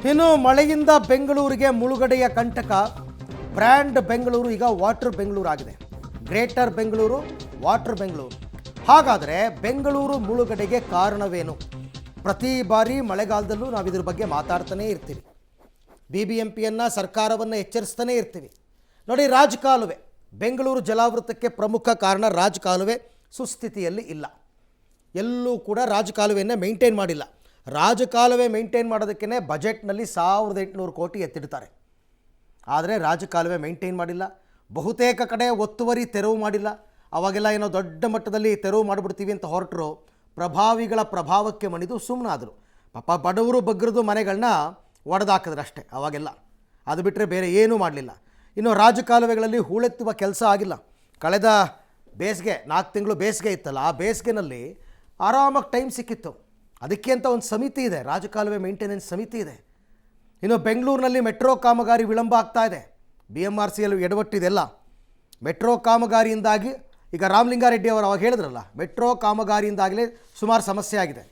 ಇನ್ನು ಮಳೆಯಿಂದ ಬೆಂಗಳೂರಿಗೆ ಮುಳುಗಡೆಯ ಕಂಟಕ. ಬ್ರ್ಯಾಂಡ್ ಬೆಂಗಳೂರು ಈಗ ವಾಟರ್ ಬೆಂಗಳೂರು ಆಗಿದೆ. Greater Bengaluru, water Bengaluru. ಹಾಗಾದರೆ ಬೆಂಗಳೂರು ಮುಳುಗಡೆಗೆ ಕಾರಣವೇನು? ಪ್ರತಿ ಬಾರಿ ಮಳೆಗಾಲದಲ್ಲೂ ನಾವು ಇದ್ರ ಬಗ್ಗೆ ಮಾತಾಡ್ತಾನೇ ಇರ್ತೀವಿ. BBMPಯನ್ನು, ಸರ್ಕಾರವನ್ನು ಎಚ್ಚರಿಸ್ತಾನೇ ಇರ್ತೀವಿ. ನೋಡಿ, ರಾಜಕಾಲುವೆ, ಬೆಂಗಳೂರು ಜಲಾವೃತಕ್ಕೆ ಪ್ರಮುಖ ಕಾರಣ ರಾಜಕಾಲುವೆ ಸುಸ್ಥಿತಿಯಲ್ಲಿ ಇಲ್ಲ. ಎಲ್ಲೂ ಕೂಡ ರಾಜಕಾಲುವೆಯನ್ನು ಮೇಂಟೈನ್ ಮಾಡಿಲ್ಲ. ರಾಜಕಾಲುವೆ ಮೇಂಟೈನ್ ಮಾಡೋದಕ್ಕೇ ಬಜೆಟ್ನಲ್ಲಿ 1800 ಕೋಟಿ ಎತ್ತಿಡ್ತಾರೆ. ಆದರೆ ರಾಜಕಾಲುವೆ ಮೇಂಟೈನ್ ಮಾಡಿಲ್ಲ. ಬಹುತೇಕ ಕಡೆ ಒತ್ತುವರಿ ತೆರವು ಮಾಡಿಲ್ಲ. ಅವಾಗೆಲ್ಲ ಏನೋ ದೊಡ್ಡ ಮಟ್ಟದಲ್ಲಿ ತೆರವು ಮಾಡಿಬಿಡ್ತೀವಿ ಅಂತ ಹೊರಟರು. ಪ್ರಭಾವಿಗಳ ಪ್ರಭಾವಕ್ಕೆ ಮಣಿದು ಸುಮ್ಮನಾದರು. ಪಾಪ ಬಡವರು ಬಗ್ಗರದು ಮನೆಗಳನ್ನ ಒಡೆದಾಕಿದ್ರು ಅಷ್ಟೇ ಅವಾಗೆಲ್ಲ. ಅದು ಬಿಟ್ಟರೆ ಬೇರೆ ಏನೂ ಮಾಡಲಿಲ್ಲ. ಇನ್ನು ರಾಜಕಾಲುವೆಗಳಲ್ಲಿ ಹೂಳೆತ್ತುವ ಕೆಲಸ ಆಗಿಲ್ಲ. ಕಳೆದ ಬೇಸಿಗೆ 4 ತಿಂಗಳು ಬೇಸಿಗೆ ಇತ್ತಲ್ಲ, ಆ ಬೇಸಿಗೆನಲ್ಲಿ ಆರಾಮಾಗಿ ಟೈಮ್ ಸಿಕ್ಕಿತ್ತು. ಅದಕ್ಕೆ ಅಂತ ಒಂದು ಸಮಿತಿ ಇದೆ, ರಾಜಕಾಲುವೆ ಮೇಂಟೆನೆನ್ಸ್ ಸಮಿತಿ ಇದೆ. ಇನ್ನು ಬೆಂಗಳೂರಿನಲ್ಲಿ ಮೆಟ್ರೋ ಕಾಮಗಾರಿ ವಿಳಂಬ ಆಗ್ತಾ ಇದೆ. BMRCಯಲ್ಲಿ ಎಡವಟ್ಟಿದೆಲ್ಲ. ಮೆಟ್ರೋ ಕಾಮಗಾರಿಯಿಂದಾಗಿ ಈಗ ರಾಮಲಿಂಗಾರೆಡ್ಡಿ ಅವರು ಅವಾಗ ಹೇಳಿದ್ರಲ್ಲ, ಮೆಟ್ರೋ ಕಾಮಗಾರಿಯಿಂದಾಗಲೇ ಸುಮಾರು ಸಮಸ್ಯೆ ಆಗಿದೆ.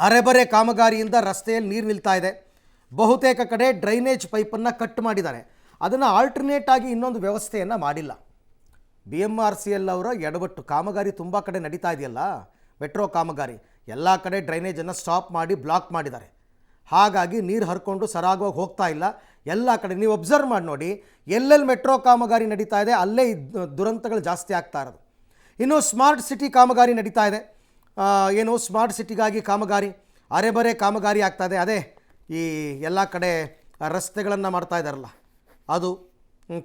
ಅರೆಬರೆ ಕಾಮಗಾರಿಯಿಂದ ರಸ್ತೆಯಲ್ಲಿ ನೀರು ನಿಲ್ತಾ ಇದೆ. ಬಹುತೇಕ ಕಡೆ ಡ್ರೈನೇಜ್ ಪೈಪನ್ನು ಕಟ್ ಮಾಡಿದ್ದಾರೆ. ಅದನ್ನು ಆಲ್ಟರ್ನೇಟ್ ಆಗಿ ಇನ್ನೊಂದು ವ್ಯವಸ್ಥೆಯನ್ನು ಮಾಡಿಲ್ಲ. BMRCL ಅವರ ಎಡವಟ್ಟು. ಕಾಮಗಾರಿ ತುಂಬ ಕಡೆ ನಡೀತಾ ಇದೆಯಲ್ಲ, ಮೆಟ್ರೋ ಕಾಮಗಾರಿ, ಎಲ್ಲ ಕಡೆ ಡ್ರೈನೇಜನ್ನು ಸ್ಟಾಪ್ ಮಾಡಿ ಬ್ಲಾಕ್ ಮಾಡಿದ್ದಾರೆ. ಹಾಗಾಗಿ ನೀರು ಹರ್ಕೊಂಡು ಸರಾಗವಾಗಿ ಹೋಗ್ತಾ ಇಲ್ಲ. ಎಲ್ಲ ಕಡೆ ನೀವು ಅಬ್ಸರ್ವ್ ಮಾಡಿ ನೋಡಿ, ಎಲ್ಲೆಲ್ಲಿ ಮೆಟ್ರೋ ಕಾಮಗಾರಿ ನಡೀತಾ ಇದೆ ಅಲ್ಲೇ ದುರಂತಗಳು ಜಾಸ್ತಿ ಆಗ್ತಾ ಇರೋದು. ಇನ್ನು ಸ್ಮಾರ್ಟ್ ಸಿಟಿ ಕಾಮಗಾರಿ ನಡೀತಾ ಇದೆ. ಏನು ಸ್ಮಾರ್ಟ್ ಸಿಟಿಗಾಗಿ ಕಾಮಗಾರಿ, ಅರೆಬರೆ ಕಾಮಗಾರಿ ಆಗ್ತಾ ಇದೆ. ಅದೇ ಈ ಎಲ್ಲ ಕಡೆ ರಸ್ತೆಗಳನ್ನು ಮಾಡ್ತಾ ಇದ್ದಾರಲ್ಲ, ಅದು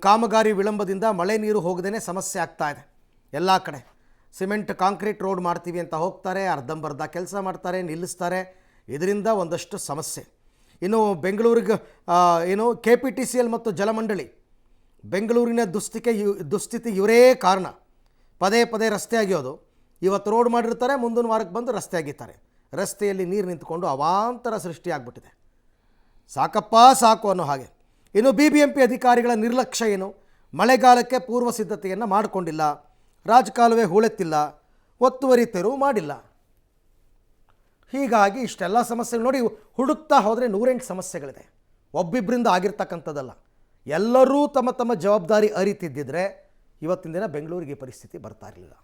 ಕಾಮಗಾರಿ ವಿಳಂಬದಿಂದ ಮಳೆ ನೀರು ಹೋಗದೇ ಸಮಸ್ಯೆ ಆಗ್ತಾ ಇದೆ. ಎಲ್ಲ ಕಡೆ ಸಿಮೆಂಟ್ ಕಾಂಕ್ರೀಟ್ ರೋಡ್ ಮಾಡ್ತೀವಿ ಅಂತ ಹೋಗ್ತಾರೆ, ಅರ್ಧಂಬರ್ಧ ಕೆಲಸ ಮಾಡ್ತಾರೆ, ನಿಲ್ಲಿಸ್ತಾರೆ. ಇದರಿಂದ ಒಂದಷ್ಟು ಸಮಸ್ಯೆ. ಇನ್ನು ಬೆಂಗಳೂರಿಗೆ ಏನು KPTCL ಮತ್ತು ಜಲಮಂಡಳಿ, ಬೆಂಗಳೂರಿನ ದುಸ್ಥಿತಿ ಇವರೇ ಕಾರಣ. ಪದೇ ಪದೇ ರಸ್ತೆ ಆಗಿಯೋದು. ಇವತ್ತು ರೋಡ್ ಮಾಡಿರ್ತಾರೆ, ಮುಂದಿನ ವಾರಕ್ಕೆ ಬಂದು ರಸ್ತೆ ಆಗಿರ್ತಾರೆ. ರಸ್ತೆಯಲ್ಲಿ ನೀರು ನಿಂತ್ಕೊಂಡು ಅವಾಂತರ ಸೃಷ್ಟಿಯಾಗ್ಬಿಟ್ಟಿದೆ. ಸಾಕಪ್ಪ ಸಾಕು ಅನ್ನೋ ಹಾಗೆ. ಇನ್ನು BBMP ಅಧಿಕಾರಿಗಳ ನಿರ್ಲಕ್ಷ್ಯ ಏನು? ಮಳೆಗಾಲಕ್ಕೆ ಪೂರ್ವ ಸಿದ್ಧತೆಯನ್ನು ಮಾಡಿಕೊಂಡಿಲ್ಲ. ರಾಜಕಾಲುವೆ ಹೂಳೆತ್ತಿಲ್ಲ, ಒತ್ತುವರಿ ತೆರವು ಮಾಡಿಲ್ಲ. ಹೀಗಾಗಿ ಇಷ್ಟೆಲ್ಲ ಸಮಸ್ಯೆಗಳು ನೋಡಿ, ಹುಡುಕ್ತಾ ಹೋದರೆ 108 ಸಮಸ್ಯೆಗಳಿದೆ. ಒಬ್ಬಿಬ್ಬರಿಂದ ಆಗಿರ್ತಕ್ಕಂಥದ್ದಲ್ಲ. ಎಲ್ಲರೂ ತಮ್ಮ ತಮ್ಮ ಜವಾಬ್ದಾರಿ ಅರಿತಿದ್ದಿದ್ರೆ ಇವತ್ತಿನ ದಿನ ಬೆಂಗಳೂರಿಗೆ ಪರಿಸ್ಥಿತಿ ಬರ್ತಾ ಇರಲಿಲ್ಲ.